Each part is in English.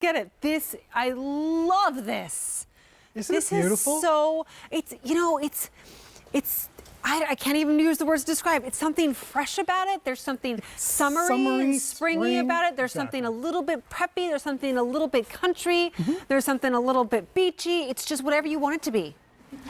Get it. I love this. Isn't it beautiful? Is so, I can't even use the words to describe. It's something fresh about it. There's something summery springy about it. There's something a little bit preppy. There's something a little bit country. There's something a little bit beachy. It's just whatever you want it to be.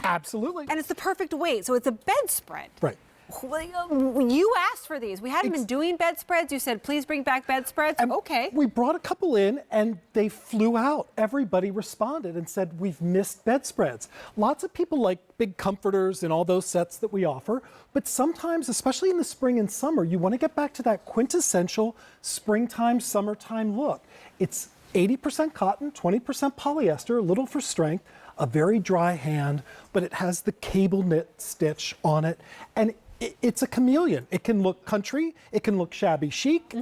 Absolutely. And it's the perfect weight. So it's a bedspread. Right. You asked for these. We hadn't been doing bedspreads. You said, please bring back bedspreads. Okay. We brought a couple in and they flew out. Everybody responded and said, we've missed bedspreads. Lots of people like big comforters and all those sets that we offer. But sometimes, especially in the spring and summer, you want to get back to that quintessential springtime, summertime look. It's 80% cotton, 20% polyester, a little for strength, a very dry hand, but it has the cable knit stitch on it. And it's a chameleon. It can look country, it can look shabby chic.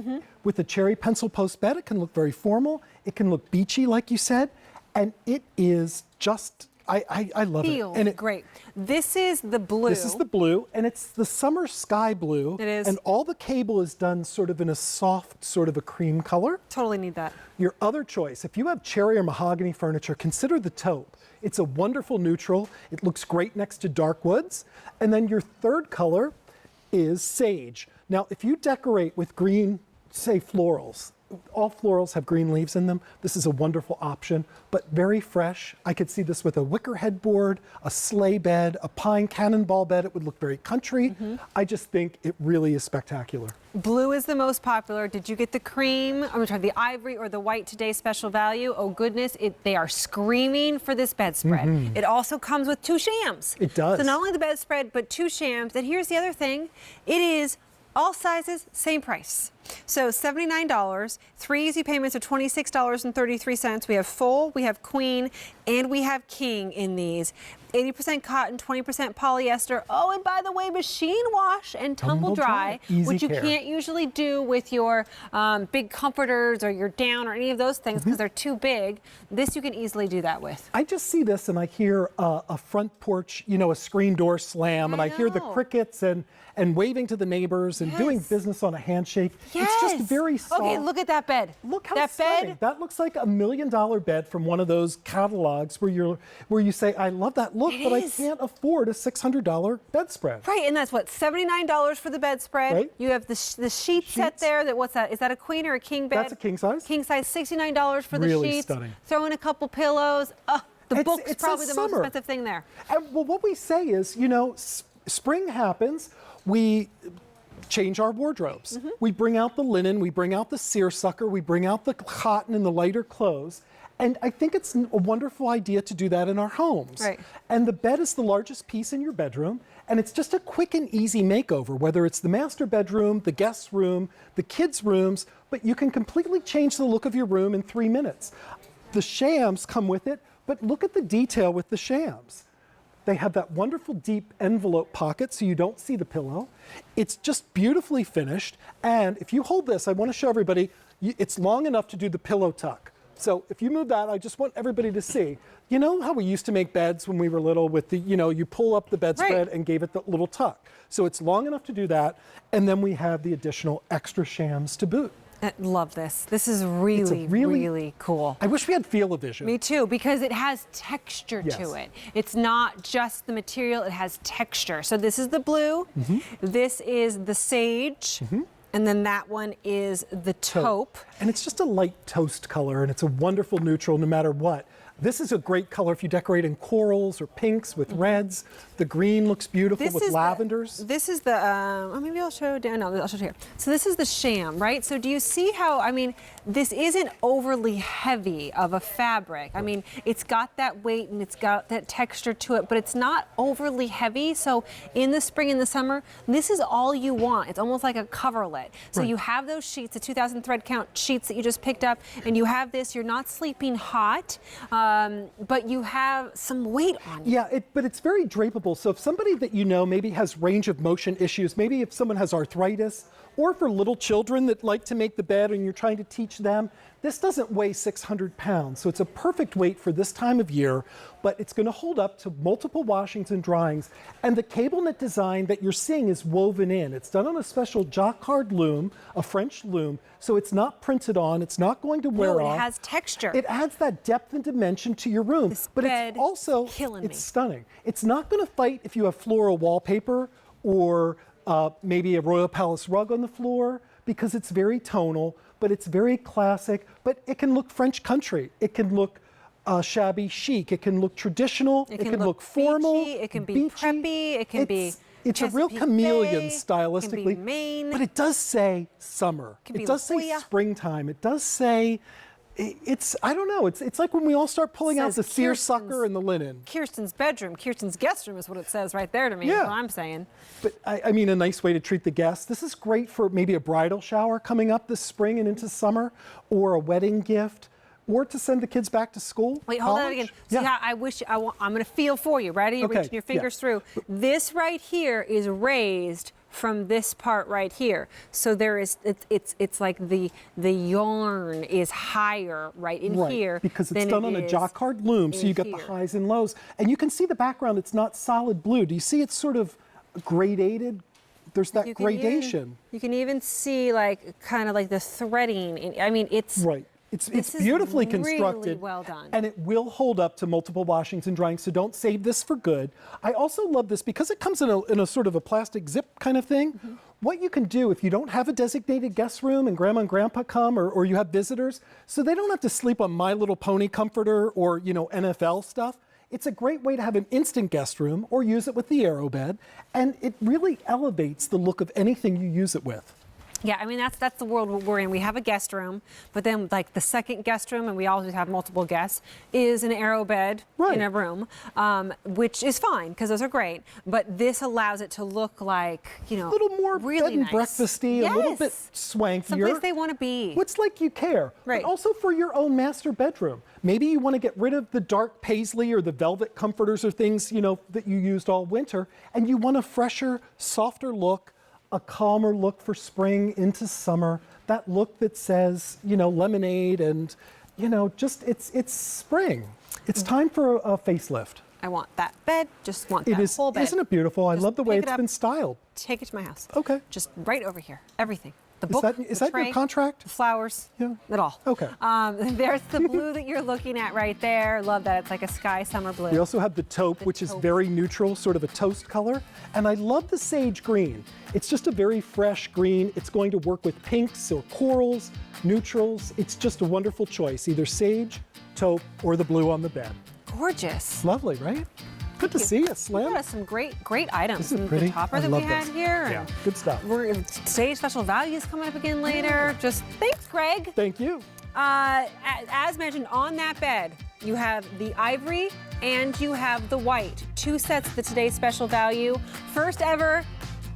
With a cherry pencil post bed, it can look very formal. It can look beachy, like you said. And it is just, I love it. And great. This is the blue. This is the blue, and it's the summer sky blue. It is. And all the cable is done sort of in a soft, sort of a cream color. Totally need that. Your other choice, if you have cherry or mahogany furniture, consider the taupe. It's a wonderful neutral. It looks great next to dark woods. And then your third color is sage. Now, if you decorate with green, say florals, all florals have green leaves in them. This is a wonderful option, but very fresh. I could see this with a wicker headboard, a sleigh bed, a pine cannonball bed. It would look very country. I just think it really is spectacular. Blue is the most popular. Did you get the cream? I'm going to try the ivory or the white today special value. Oh goodness, they are screaming for this bedspread. It also comes with 2 shams. It does. So not only the bedspread, but 2 shams. And here's the other thing. It is all sizes, same price. So $79, 3 easy payments of $26.33. We have full, we have queen, and we have king in these. 80% cotton, 20% polyester. Oh, and by the way, machine wash and tumble dry, which you can't usually do with your big comforters or your down or any of those things because they're too big. This you can easily do that with. I just see this and I hear a front porch, a screen door slam, and I hear the crickets and waving to the neighbors and doing business on a handshake. It's just very soft. Okay, look at that bed. Look how stunning. That looks like $1 million bed from one of those catalogs where you say, I love that look, but I can't afford a $600 bedspread. Right, and that's what, $79 for the bedspread. Right. You have the sheet set there. What's that? Is that a queen or a king bed? That's a king size. King size, $69 for the sheets. Really stunning. Throw in a couple pillows. The book's probably the most expensive thing there. And, well, what we say is, spring happens, we change our wardrobes. We bring out the linen, we bring out the seersucker, we bring out the cotton and the lighter clothes. And I think it's a wonderful idea to do that in our homes. Right. And the bed is the largest piece in your bedroom, and it's just a quick and easy makeover, whether it's the master bedroom, the guest room, the kids' rooms, but you can completely change the look of your room in 3 minutes. The shams come with it, but look at the detail with the shams. They have that wonderful deep envelope pocket so you don't see the pillow. It's just beautifully finished. And if you hold this, I want to show everybody, it's long enough to do the pillow tuck. So if you move that, I just want everybody to see. You know how we used to make beds when we were little with the, you pull up the bedspread and gave it the little tuck. So it's long enough to do that. And then we have the additional extra shams to boot. I love this. This is really cool. I wish we had feel-o-vision. Me too, because it has texture to it. It's not just the material, it has texture. So this is the blue, this is the sage, and then that one is the taupe. And it's just a light toast color, and it's a wonderful neutral no matter what. This is a great color if you decorate in corals or pinks with reds. The green looks beautiful with lavenders. This is the, maybe I'll show down, no, I'll show here. So this is the sham, right? So do you see how, this isn't overly heavy of a fabric. I mean, it's got that weight and it's got that texture to it, but it's not overly heavy. So in the spring and the summer, this is all you want. It's almost like a coverlet. So you have those sheets, the 2,000 thread count sheets that you just picked up, and you have this, you're not sleeping hot. But you have some weight on you. Yeah, but it's very drapable. So if somebody that maybe has range of motion issues, maybe if someone has arthritis Or for little children that like to make the bed and you're trying to teach them, this doesn't weigh 600 pounds, so it's a perfect weight for this time of year, but it's going to hold up to multiple washings and dryings. And the cable knit design that you're seeing is woven in. It's done on a special Jacquard loom, a French loom, so it's not printed on, it's not going to wear off. It has texture. It adds that depth and dimension to your room, but bed it's also killing me. stunning. It's not going to fight if you have floral wallpaper or maybe a Royal Palace rug on the floor, because it's very tonal, but it's very classic, but it can look French country. It can look shabby chic. It can look traditional. It can look formal. Beachy, it can be beachy. preppy. It can be It's a real Chesapeake chameleon Bay, stylistically, it can be Maine. but it does say summer. be It does La say Jolla. springtime. It does say, I don't know, it's like when we all start pulling out Says the seersucker and the linen. Kirsten's bedroom, Kirsten's guest room is what it says right there to me. Yeah. That's what I'm saying. But I mean, a nice way to treat the guests. This is great for maybe a bridal shower coming up this spring and into summer, or a wedding gift, or to send the kids back to school. Wait, hold on college. again. Yeah. See how I'm going to feel for you. Ready? You're Okay, reaching your fingers yeah. through. This right here is raised from this part right here. So there is, it's like the yarn is higher right in Right, here. because it's than done it on a is Jacquard loom, so in you get the here. highs and lows. And you can see the background, it's not solid blue. Do you see it's sort of gradated? There's that You can even- gradation. you can even see like kind of like the threading. I mean, it's Right. It's this is beautifully really constructed. well done. And it will hold up to multiple washings and dryings, so don't save this for good. I also love this because it comes in a sort of a plastic zip kind of thing. Mm-hmm. What you can do if you don't have a designated guest room and grandma and grandpa come, or you have visitors, so they don't have to sleep on My Little Pony comforter or, you know, NFL stuff. It's a great way to have an instant guest room or use it with the Aero bed, and it really elevates the look of anything you use it with. Yeah, I mean, that's the world we're in. We have a guest room, but then like the second guest room, and we always have multiple guests, is an Aero bed Right. in a room, which is fine because those are great. But this allows it to look like, you know, A little more really bed and nice. breakfasty, a little bit Yes. swankier. Someplace they want to be. What's like you care, Right. but also for your own master bedroom. Maybe you want to get rid of the dark paisley or the velvet comforters or things, you know, that you used all winter, and you want a fresher, softer look, a calmer look for spring into summer. That look that says, you know, lemonade and, you know, just it's spring. It's time for a facelift. I want that bed. Just want It that is, whole bed. isn't it beautiful? I Just love the way pick it it's up. been styled. Take it to my house. Okay. Just right over here. Everything. The Is book. that- the is that your tray, contract? The flowers. Yeah. It all. Okay. There's the blue that you're looking at right there. Love that. It's like a sky summer blue. We also have the taupe, which is taupe. very neutral, sort of a toast color. And I love the sage green. It's just a very fresh green. It's going to work with pinks or corals, neutrals. It's just a wonderful choice, either sage, taupe, or the blue on the bed. Gorgeous. Lovely, right? Good to see you, Slim. We got some great items. Isn't it And pretty? The topper I that we love had this. here. Yeah, and good stuff. Today's special values coming up again later. Just thanks, Greg. Thank you. As mentioned, on that bed, you have the ivory and you have the white. 2 sets of the today's special value. First ever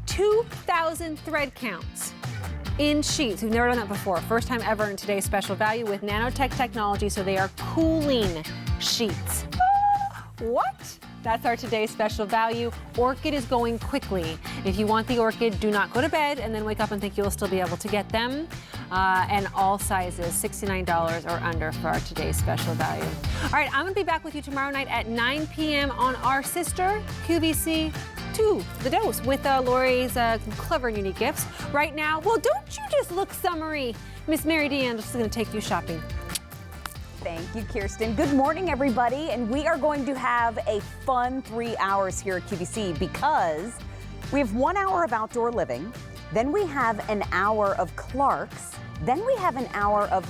2,000 thread counts in sheets. We've never done that before. First time ever in today's special value with nanotech technology, so they are cooling sheets. What? That's our today's special value. Orchid is going quickly. If you want the orchid, do not go to bed and then wake up and think you'll still be able to get them. And all sizes, $69 or under for our today's special value. All right, I'm gonna be back with you tomorrow night at 9 p.m. on our sister, QVC 2, The Dose, with Lori's clever and unique gifts. Right now, well, don't you just look summery. Miss Mary Deanne is gonna take you shopping. Thank you, Kirsten. Good morning, everybody. And we are going to have a fun 3 hours here at QVC because we have 1 hour of outdoor living, then we have an hour of Clark's, then we have an hour of